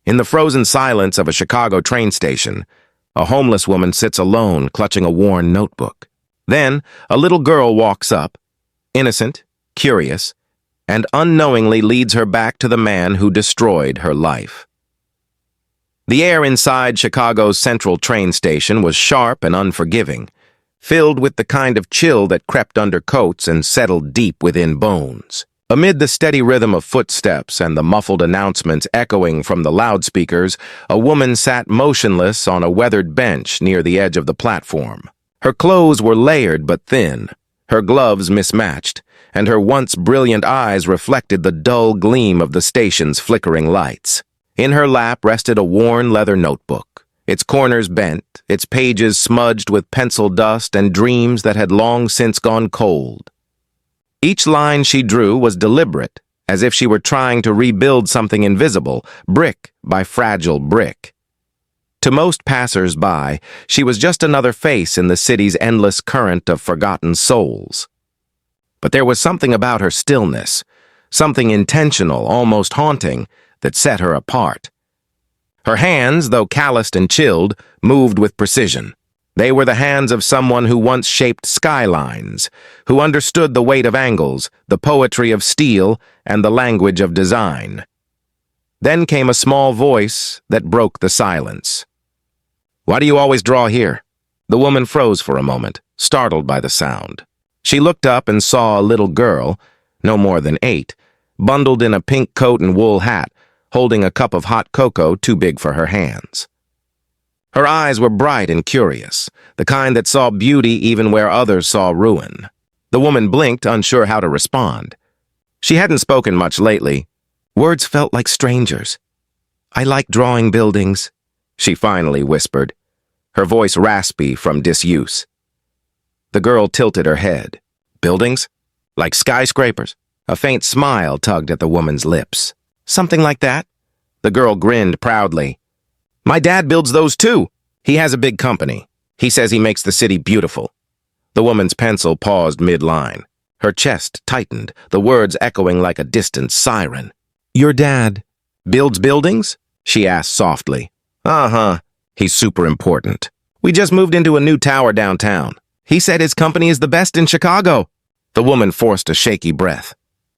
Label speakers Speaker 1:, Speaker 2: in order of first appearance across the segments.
Speaker 1: In the frozen silence of a Chicago train station, a homeless woman sits alone, clutching a worn notebook. Then, a little girl walks up, innocent, curious, and unknowingly leads her back to the man who destroyed her life. The air inside Chicago's central train station was sharp and unforgiving, filled with the kind of chill that crept under coats and settled deep within bones. Amid the steady rhythm of footsteps and the muffled announcements echoing from the loudspeakers, a woman sat motionless on a weathered bench near the edge of the platform. Her clothes were layered but thin, her gloves mismatched, and her once brilliant eyes reflected the dull gleam of the station's flickering lights. In her lap rested a worn leather notebook, its corners bent, its pages smudged with pencil dust and dreams that had long since gone cold. Each line she drew was deliberate, as if she were trying to rebuild something invisible, brick by fragile brick. To most passers-by, she was just another face in the city's endless current of forgotten souls. But there was something about her stillness, something intentional, almost haunting, that set her apart. Her hands, though calloused and chilled, moved with precision. They were the hands of someone who once shaped skylines, who understood the weight of angles, the poetry of steel, and the language of design. Then came a small voice that broke the silence. "Why do you always draw here?" The woman froze for a moment, startled by the sound. She looked up and saw a little girl, no more than 8, bundled in a pink coat and wool hat, holding a cup of hot cocoa too big for her hands. Her eyes were bright and curious, the kind that saw beauty even where others saw ruin. The woman blinked, unsure how to respond. She hadn't spoken much lately. Words felt like strangers. "I like drawing buildings," she finally whispered, her voice raspy from disuse. The girl tilted her head. "Buildings? Like skyscrapers?" A faint smile tugged at the woman's lips. "Something like that." The girl grinned proudly. "My dad builds those too. He has a big company. He says he makes the city beautiful." The woman's pencil paused mid-line. Her chest tightened, the words echoing like a distant siren. "Your dad builds buildings?" she asked softly. "Uh-huh. He's super important. We just moved into a new tower downtown. He said his company is the best in Chicago." The woman forced a shaky breath.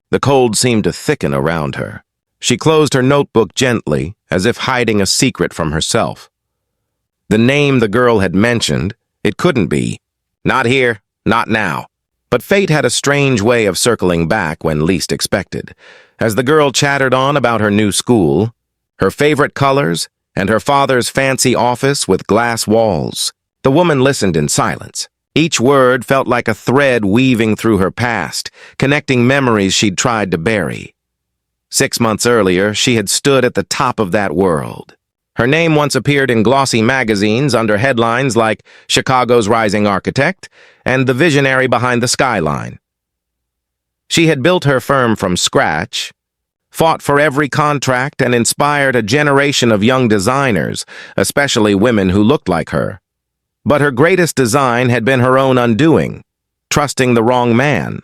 Speaker 1: The cold seemed to thicken around her. She closed her notebook gently, as if hiding a secret from herself. The name the girl had mentioned, it couldn't be. Not here, not now. But fate had a strange way of circling back when least expected. As the girl chattered on about her new school, her favorite colors, and her father's fancy office with glass walls, the woman listened in silence. Each word felt like a thread weaving through her past, connecting memories she'd tried to bury. 6 months earlier, she had stood at the top of that world. Her name once appeared in glossy magazines under headlines like "Chicago's Rising Architect" and "The Visionary Behind the Skyline." She had built her firm from scratch, fought for every contract, and inspired a generation of young designers, especially women who looked like her. But her greatest design had been her own undoing, trusting the wrong man.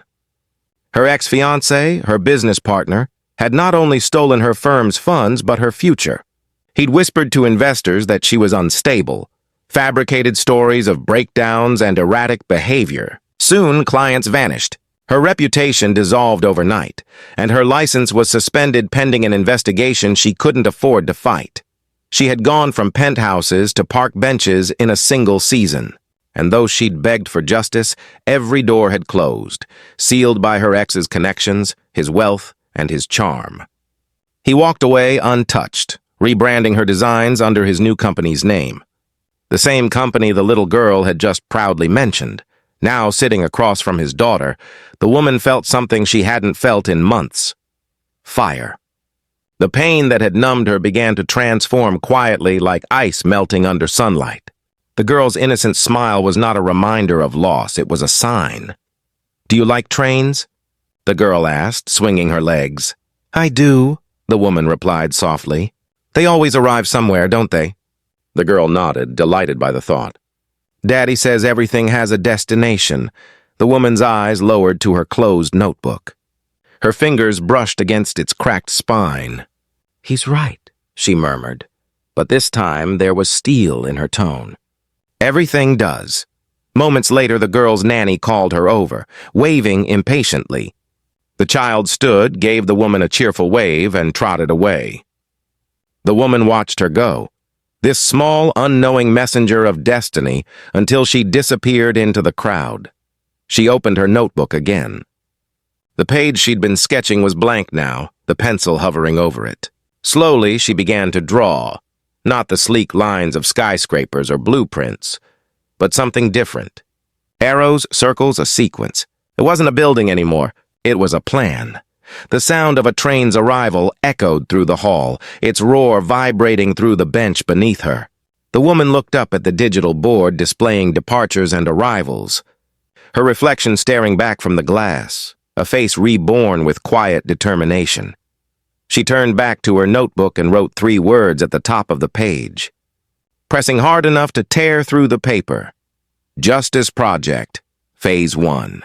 Speaker 1: Her ex-fiancé, her business partner, had not only stolen her firm's funds but her future. He'd whispered to investors that she was unstable, fabricated stories of breakdowns and erratic behavior. Soon, clients vanished. Her reputation dissolved overnight, and her license was suspended pending an investigation she couldn't afford to fight. She had gone from penthouses to park benches in a single season, and though she'd begged for justice, every door had closed, sealed by her ex's connections, his wealth, and his charm. He walked away untouched, rebranding her designs under his new company's name. The same company the little girl had just proudly mentioned. Now sitting across from his daughter, the woman felt something she hadn't felt in months. Fire. The pain that had numbed her began to transform quietly like ice melting under sunlight. The girl's innocent smile was not a reminder of loss, it was a sign. "Do you like trains?" the girl asked, swinging her legs. "I do," the woman replied softly. "They always arrive somewhere, don't they?" The girl nodded, delighted by the thought. "Daddy says everything has a destination." The woman's eyes lowered to her closed notebook. Her fingers brushed against its cracked spine. "He's right," she murmured, but this time there was steel in her tone. Everything does. Moments later, the girl's nanny called her over, waving impatiently. The child stood, gave the woman a cheerful wave, and trotted away. The woman watched her go, this small, unknowing messenger of destiny, until she disappeared into the crowd. She opened her notebook again. The page she'd been sketching was blank now, the pencil hovering over it. Slowly, she began to draw, not the sleek lines of skyscrapers or blueprints, but something different. Arrows, circles, a sequence. It wasn't a building anymore. It was a plan. The sound of a train's arrival echoed through the hall, its roar vibrating through the bench beneath her. The woman looked up at the digital board displaying departures and arrivals, her reflection staring back from the glass, a face reborn with quiet determination. She turned back to her notebook and wrote 3 words at the top of the page, pressing hard enough to tear through the paper. Justice Project, Phase 1.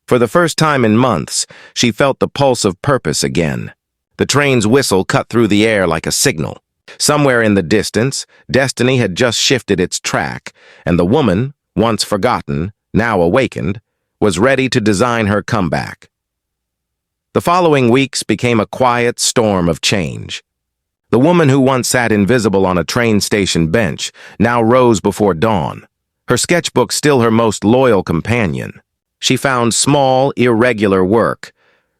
Speaker 1: For the first time in months, she felt the pulse of purpose again. The train's whistle cut through the air like a signal. Somewhere in the distance, destiny had just shifted its track, and the woman, once forgotten, now awakened, was ready to design her comeback. The following weeks became a quiet storm of change. The woman who once sat invisible on a train station bench now rose before dawn, her sketchbook still her most loyal companion. She found small, irregular work,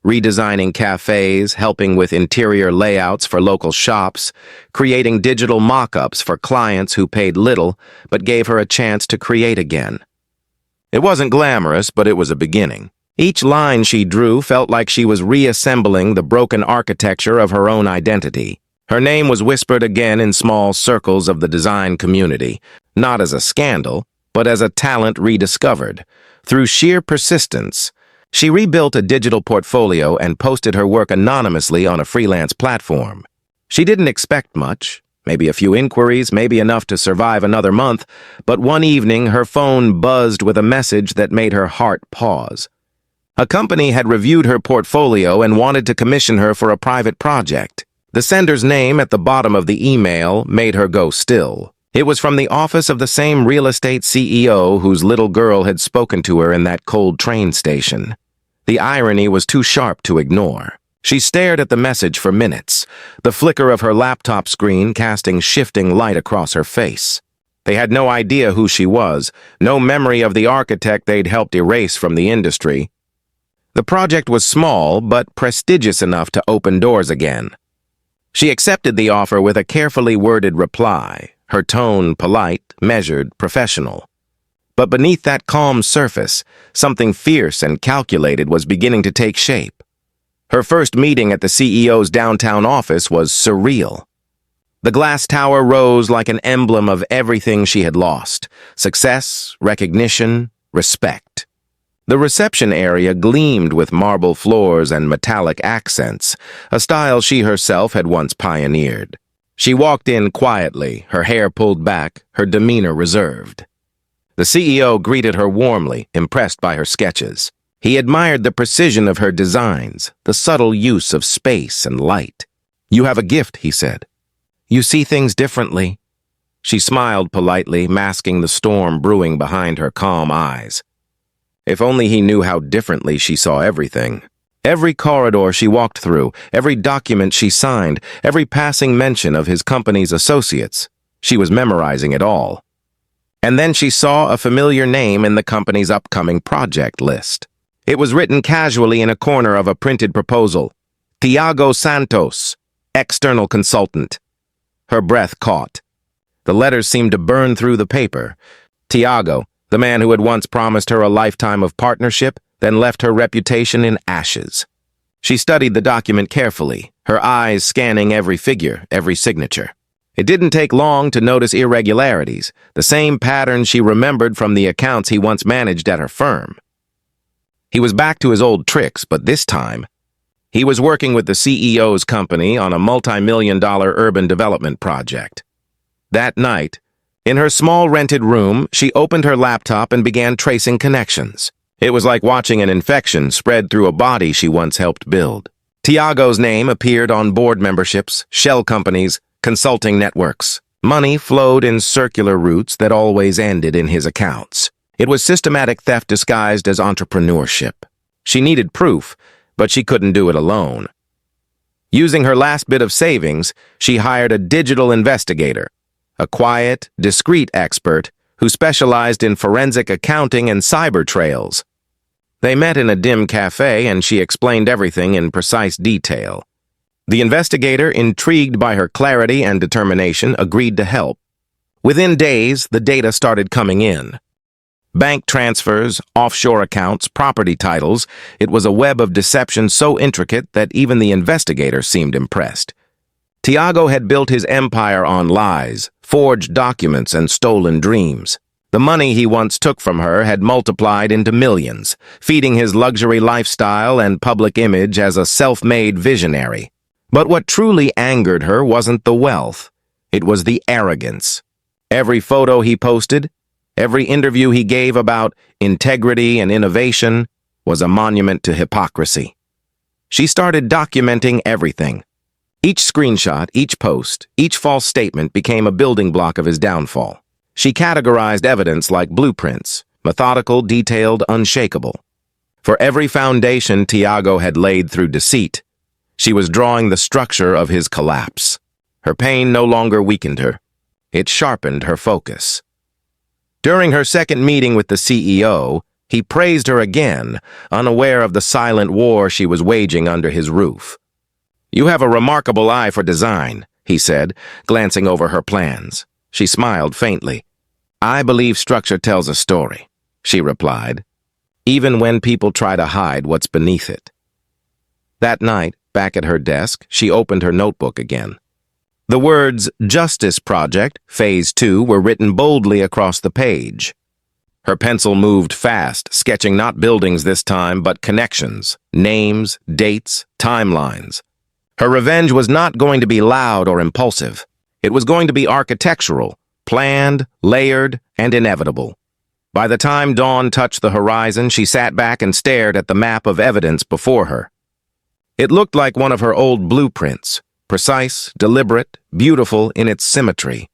Speaker 1: redesigning cafes, helping with interior layouts for local shops, creating digital mock-ups for clients who paid little but gave her a chance to create again. It wasn't glamorous, but it was a beginning. Each line she drew felt like she was reassembling the broken architecture of her own identity. Her name was whispered again in small circles of the design community, not as a scandal, but as a talent rediscovered. Through sheer persistence, she rebuilt a digital portfolio and posted her work anonymously on a freelance platform. She didn't expect much, maybe a few inquiries, maybe enough to survive another month, but one evening her phone buzzed with a message that made her heart pause. A company had reviewed her portfolio and wanted to commission her for a private project. The sender's name at the bottom of the email made her go still. It was from the office of the same real estate CEO whose little girl had spoken to her in that cold train station. The irony was too sharp to ignore. She stared at the message for minutes, the flicker of her laptop screen casting shifting light across her face. They had no idea who she was, no memory of the architect they'd helped erase from the industry. The project was small, but prestigious enough to open doors again. She accepted the offer with a carefully worded reply, her tone polite, measured, professional. But beneath that calm surface, something fierce and calculated was beginning to take shape. Her first meeting at the CEO's downtown office was surreal. The glass tower rose like an emblem of everything she had lost: success, recognition, respect. The reception area gleamed with marble floors and metallic accents, a style she herself had once pioneered. She walked in quietly, her hair pulled back, her demeanor reserved. The CEO greeted her warmly, impressed by her sketches. He admired the precision of her designs, the subtle use of space and light. "You have a gift," he said. "You see things differently." She smiled politely, masking the storm brewing behind her calm eyes. If only he knew how differently she saw everything. Every corridor she walked through, every document she signed, every passing mention of his company's associates, she was memorizing it all. And then she saw a familiar name in the company's upcoming project list. It was written casually in a corner of a printed proposal. Tiago Santos, external consultant. Her breath caught. The letters seemed to burn through the paper. Tiago, the man who had once promised her a lifetime of partnership, then left her reputation in ashes. She studied the document carefully, her eyes scanning every figure, every signature. It didn't take long to notice irregularities, the same pattern she remembered from the accounts he once managed at her firm. He was back to his old tricks, but this time, he was working with the CEO's company on a multi-million-dollar urban development project. That night, in her small rented room, she opened her laptop and began tracing connections. It was like watching an infection spread through a body she once helped build. Tiago's name appeared on board memberships, shell companies, consulting networks. Money flowed in circular routes that always ended in his accounts. It was systematic theft disguised as entrepreneurship. She needed proof, but she couldn't do it alone. Using her last bit of savings, she hired a digital investigator, a quiet, discreet expert who specialized in forensic accounting and cyber trails. They met in a dim cafe and she explained everything in precise detail. The investigator, intrigued by her clarity and determination, agreed to help. Within days, the data started coming in. Bank transfers, offshore accounts, property titles. It was a web of deception so intricate that even the investigator seemed impressed. Tiago had built his empire on lies, forged documents, and stolen dreams. The money he once took from her had multiplied into millions, feeding his luxury lifestyle and public image as a self-made visionary. But what truly angered her wasn't the wealth. It was the arrogance. Every photo he posted, every interview he gave about integrity and innovation was a monument to hypocrisy. She started documenting everything. Each screenshot, each post, each false statement became a building block of his downfall. She categorized evidence like blueprints, methodical, detailed, unshakable. For every foundation Tiago had laid through deceit, she was drawing the structure of his collapse. Her pain no longer weakened her. It sharpened her focus. During her second meeting with the CEO, he praised her again, unaware of the silent war she was waging under his roof. "You have a remarkable eye for design," he said, glancing over her plans. She smiled faintly. "I believe structure tells a story," she replied, "even when people try to hide what's beneath it." That night, back at her desk, she opened her notebook again. The words Justice Project, Phase 2 were written boldly across the page. Her pencil moved fast, sketching not buildings this time, but connections, names, dates, timelines. Her revenge was not going to be loud or impulsive. It was going to be architectural, planned, layered, and inevitable. By the time dawn touched the horizon, she sat back and stared at the map of evidence before her. It looked like one of her old blueprints, precise, deliberate, beautiful in its symmetry.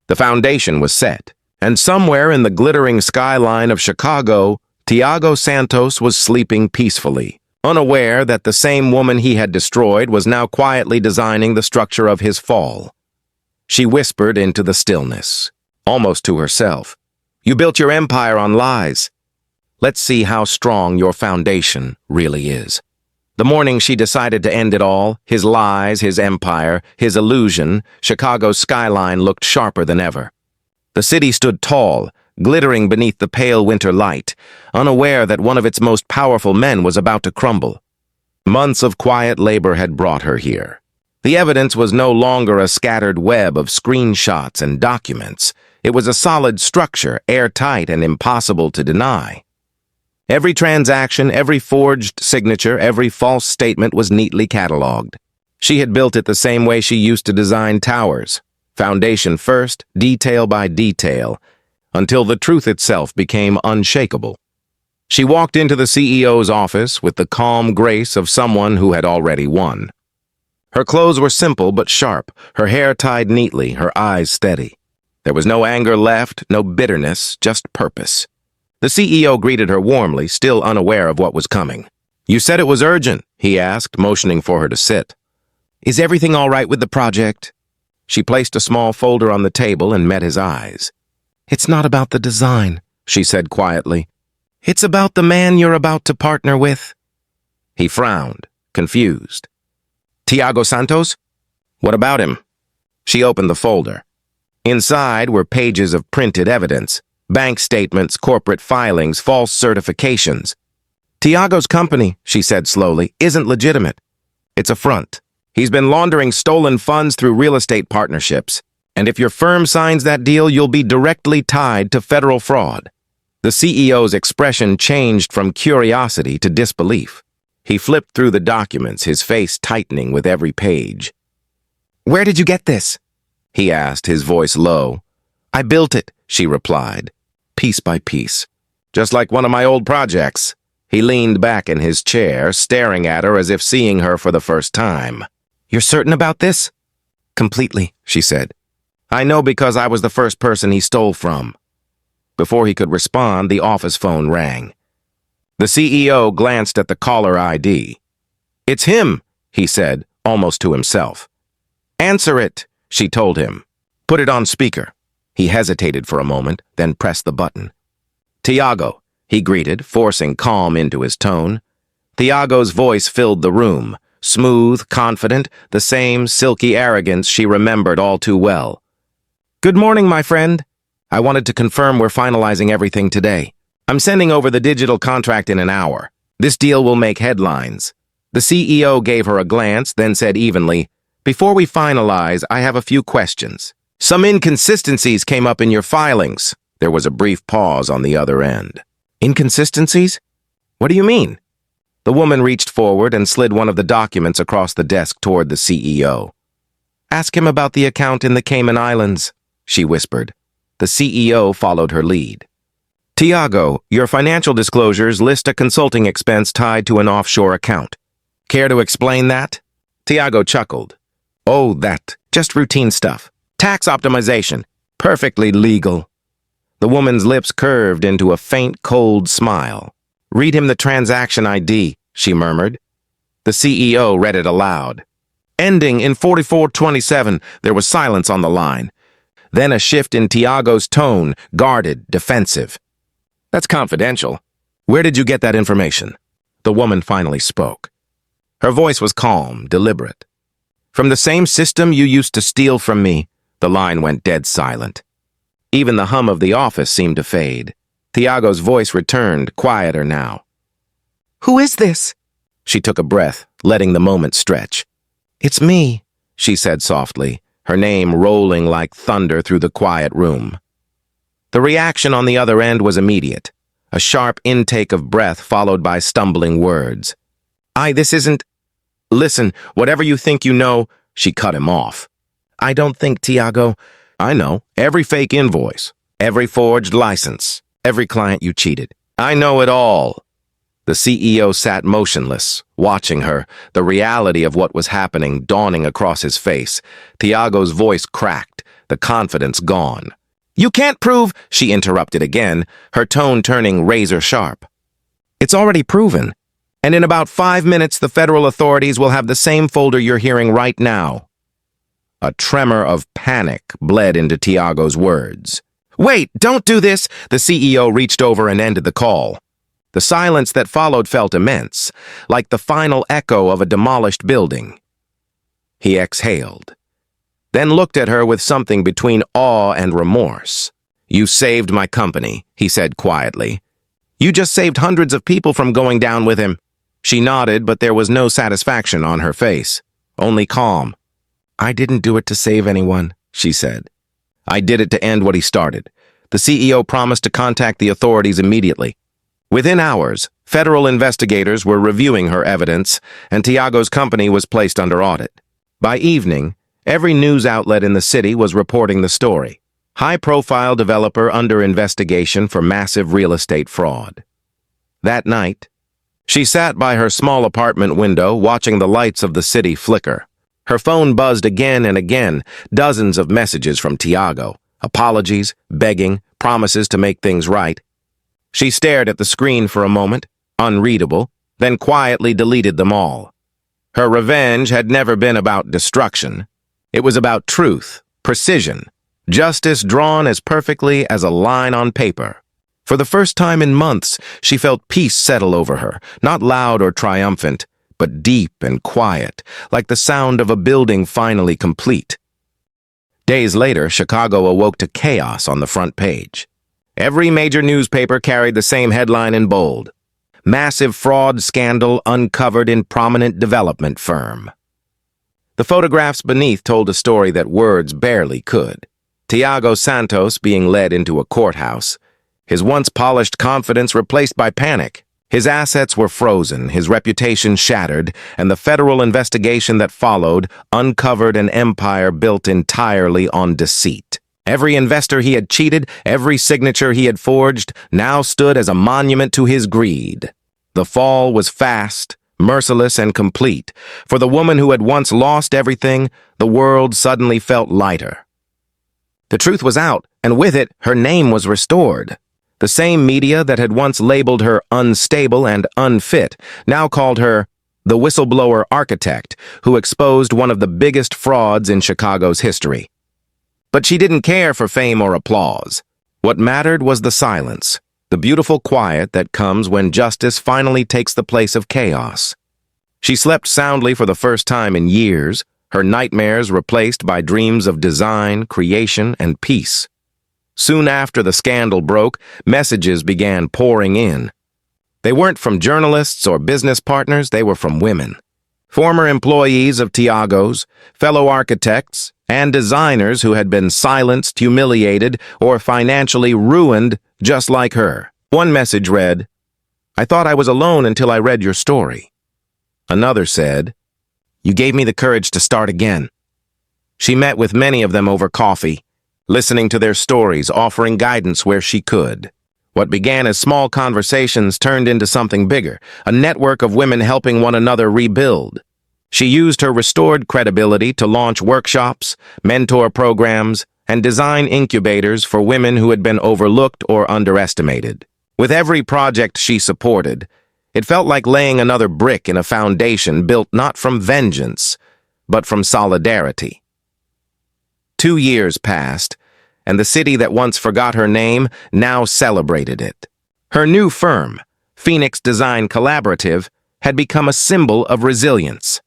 Speaker 1: The foundation was set, and somewhere in the glittering skyline of Chicago, Tiago Santos was sleeping peacefully, unaware that the same woman he had destroyed was now quietly designing the structure of his fall. She whispered into the stillness, almost to herself, "You built your empire on lies. Let's see how strong your foundation really is." The morning she decided to end it all, his lies, his empire, his illusion, Chicago's skyline looked sharper than ever. The city stood tall, glittering beneath the pale winter light, unaware that one of its most powerful men was about to crumble. Months of quiet labor had brought her here. The evidence was no longer a scattered web of screenshots and documents. It was a solid structure, airtight and impossible to deny. Every transaction, every forged signature, every false statement was neatly cataloged. She had built it the same way she used to design towers, foundation first, detail by detail, until the truth itself became unshakable. She walked into the CEO's office with the calm grace of someone who had already won. Her clothes were simple but sharp, her hair tied neatly, her eyes steady. There was no anger left, no bitterness, just purpose. The CEO greeted her warmly, still unaware of what was coming. "You said it was urgent," he asked, motioning for her to sit. "Is everything all right with the project?" She placed a small folder on the table and met his eyes. "It's not about the design," she said quietly. "It's about the man you're about to partner with." He frowned, confused. "Tiago Santos? What about him?" She opened the folder. Inside were pages of printed evidence, bank statements, corporate filings, false certifications. "Tiago's company," she said slowly, "isn't legitimate. It's a front. He's been laundering stolen funds through real estate partnerships. And if your firm signs that deal, you'll be directly tied to federal fraud." The CEO's expression changed from curiosity to disbelief. He flipped through the documents, his face tightening with every page. "Where did you get this?" he asked, his voice low. "I built it," she replied, piece by piece. "Just like one of my old projects." He leaned back in his chair, staring at her as if seeing her for the first time. "You're certain about this?" "Completely," she said. "I know because I was the first person he stole from." Before he could respond, the office phone rang. The CEO glanced at the caller ID. "It's him," he said, almost to himself. "Answer it," she told him. "Put it on speaker." He hesitated for a moment, then pressed the button. "Tiago," he greeted, forcing calm into his tone. Tiago's voice filled the room, smooth, confident, the same silky arrogance she remembered all too well. "Good morning, my friend. I wanted to confirm we're finalizing everything today. I'm sending over the digital contract in an hour. This deal will make headlines." The CEO gave her a glance, then said evenly, "Before we finalize, I have a few questions. Some inconsistencies came up in your filings." There was a brief pause on the other end. "Inconsistencies? What do you mean?" The woman reached forward and slid one of the documents across the desk toward the CEO. "Ask him about the account in the Cayman Islands," she whispered. The CEO followed her lead. "Tiago, your financial disclosures list a consulting expense tied to an offshore account. Care to explain that?" Tiago chuckled. "Oh, that. Just routine stuff. Tax optimization. Perfectly legal." The woman's lips curved into a faint, cold smile. "Read him the transaction ID," she murmured. The CEO read it aloud. Ending in 4427, there was silence on the line. Then a shift in Tiago's tone, guarded, defensive. "That's confidential. Where did you get that information?" The woman finally spoke. Her voice was calm, deliberate. "From the same system you used to steal from me." The line went dead silent. Even the hum of the office seemed to fade. Tiago's voice returned, quieter now. "Who is this?" She took a breath, letting the moment stretch. "It's me," she said softly, her name rolling like thunder through the quiet room. The reaction on the other end was immediate, a sharp intake of breath followed by stumbling words. This isn't—" "Listen, whatever you think you know," she cut him off. "I don't think, Tiago." "I know. Every fake invoice, every forged license, every client you cheated. I know it all." The CEO sat motionless, watching her, the reality of what was happening dawning across his face. Tiago's voice cracked, the confidence gone. "You can't prove," she interrupted again, her tone turning razor sharp. "It's already proven. And in about 5 minutes, the federal authorities will have the same folder you're hearing right now." A tremor of panic bled into Tiago's words. "Wait, don't do this!" The CEO reached over and ended the call. The silence that followed felt immense, like the final echo of a demolished building. He exhaled, then looked at her with something between awe and remorse. "You saved my company," he said quietly. "You just saved hundreds of people from going down with him." She nodded, but there was no satisfaction on her face, only calm. "I didn't do it to save anyone," she said. "I did it to end what he started." The CEO promised to contact the authorities immediately. Within hours, federal investigators were reviewing her evidence, and Tiago's company was placed under audit. By evening, every news outlet in the city was reporting the story. High-profile developer under investigation for massive real estate fraud. That night, she sat by her small apartment window watching the lights of the city flicker. Her phone buzzed again and again, dozens of messages from Tiago. Apologies, begging, promises to make things right. She stared at the screen for a moment, unreadable, then quietly deleted them all. Her revenge had never been about destruction. It was about truth, precision, justice drawn as perfectly as a line on paper. For the first time in months, she felt peace settle over her, not loud or triumphant, but deep and quiet, like the sound of a building finally complete. Days later, Chicago awoke to chaos on the front page. Every major newspaper carried the same headline in bold: "Massive fraud scandal uncovered in prominent development firm." The photographs beneath told a story that words barely could. Tiago Santos being led into a courthouse, his once polished confidence replaced by panic. His assets were frozen, his reputation shattered, and the federal investigation that followed uncovered an empire built entirely on deceit. Every investor he had cheated, every signature he had forged, now stood as a monument to his greed. The fall was fast, merciless, and complete. For the woman who had once lost everything, the world suddenly felt lighter. The truth was out, and with it, her name was restored. The same media that had once labeled her unstable and unfit now called her the whistleblower architect who exposed one of the biggest frauds in Chicago's history. But she didn't care for fame or applause. What mattered was the silence, the beautiful quiet that comes when justice finally takes the place of chaos. She slept soundly for the first time in years, her nightmares replaced by dreams of design, creation, and peace. Soon after the scandal broke, messages began pouring in. They weren't from journalists or business partners, they were from women. Former employees of Tiago's, fellow architects, and designers who had been silenced, humiliated, or financially ruined just like her. One message read, "I thought I was alone until I read your story." Another said, "You gave me the courage to start again." She met with many of them over coffee, listening to their stories, offering guidance where she could. What began as small conversations turned into something bigger, a network of women helping one another rebuild. She used her restored credibility to launch workshops, mentor programs, and design incubators for women who had been overlooked or underestimated. With every project she supported, it felt like laying another brick in a foundation built not from vengeance, but from solidarity. 2 years passed, and the city that once forgot her name now celebrated it. Her new firm, Phoenix Design Collaborative, had become a symbol of resilience.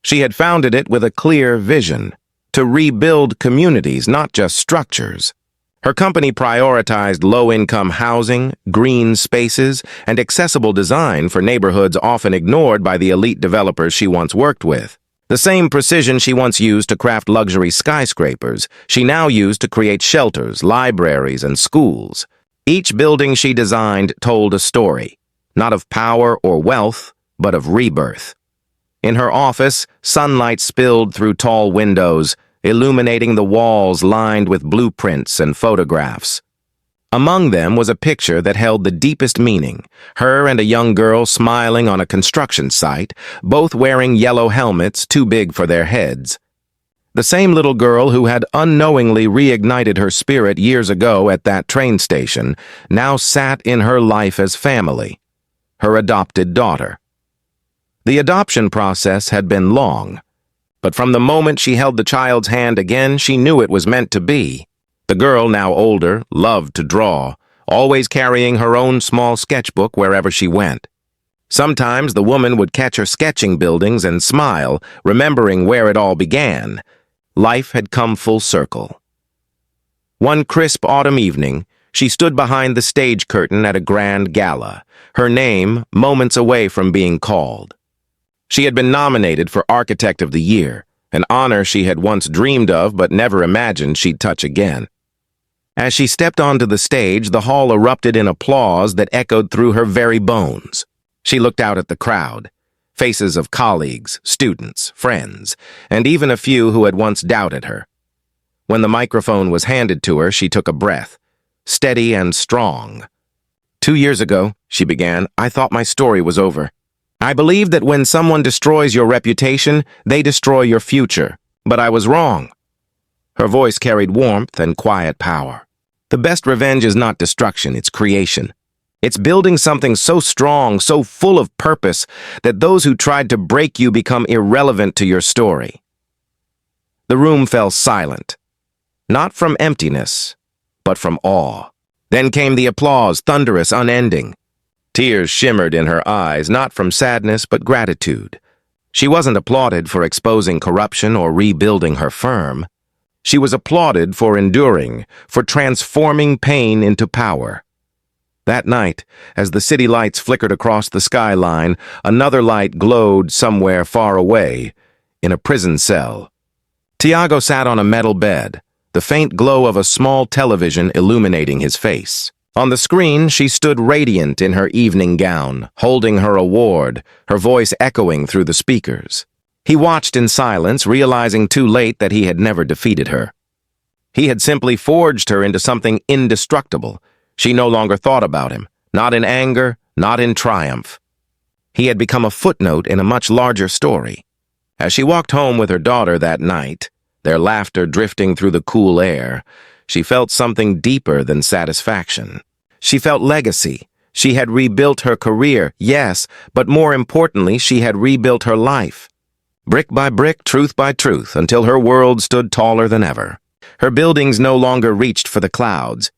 Speaker 1: She had founded it with a clear vision, to rebuild communities, not just structures. Her company prioritized low-income housing, green spaces, and accessible design for neighborhoods often ignored by the elite developers she once worked with. The same precision she once used to craft luxury skyscrapers, she now used to create shelters, libraries, and schools. Each building she designed told a story, not of power or wealth, but of rebirth. In her office, sunlight spilled through tall windows, illuminating the walls lined with blueprints and photographs. Among them was a picture that held the deepest meaning, her and a young girl smiling on a construction site, both wearing yellow helmets too big for their heads. The same little girl who had unknowingly reignited her spirit years ago at that train station now sat in her life as family, her adopted daughter. The adoption process had been long, but from the moment she held the child's hand again, she knew it was meant to be. The girl, now older, loved to draw, always carrying her own small sketchbook wherever she went. Sometimes the woman would catch her sketching buildings and smile, remembering where it all began. Life had come full circle. One crisp autumn evening, she stood behind the stage curtain at a grand gala, her name moments away from being called. She had been nominated for Architect of the Year, an honor she had once dreamed of but never imagined she'd touch again. As she stepped onto the stage, the hall erupted in applause that echoed through her very bones. She looked out at the crowd, faces of colleagues, students, friends, and even a few who had once doubted her. When the microphone was handed to her, she took a breath, steady and strong. 2 years ago, she began, I thought my story was over. I believed that when someone destroys your reputation, they destroy your future. But I was wrong. Her voice carried warmth and quiet power. The best revenge is not destruction, it's creation. It's building something so strong, so full of purpose, that those who tried to break you become irrelevant to your story. The room fell silent, not from emptiness, but from awe. Then came the applause, thunderous, unending. Tears shimmered in her eyes, not from sadness, but gratitude. She wasn't applauded for exposing corruption or rebuilding her firm. She was applauded for enduring, for transforming pain into power. That night, as the city lights flickered across the skyline, another light glowed somewhere far away, in a prison cell. Tiago sat on a metal bed, the faint glow of a small television illuminating his face. On the screen, she stood radiant in her evening gown, holding her award, her voice echoing through the speakers. He watched in silence, realizing too late that he had never defeated her. He had simply forged her into something indestructible. She no longer thought about him, not in anger, not in triumph. He had become a footnote in a much larger story. As she walked home with her daughter that night, their laughter drifting through the cool air, she felt something deeper than satisfaction. She felt legacy. She had rebuilt her career, yes, but more importantly, she had rebuilt her life. Brick by brick, truth by truth, until her world stood taller than ever. Her buildings no longer reached for the clouds.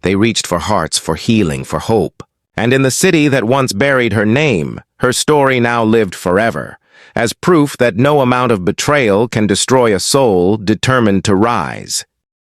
Speaker 1: They reached for hearts, for healing, for hope. And in the city that once buried her name, her story now lived forever, as proof that no amount of betrayal can destroy a soul determined to rise.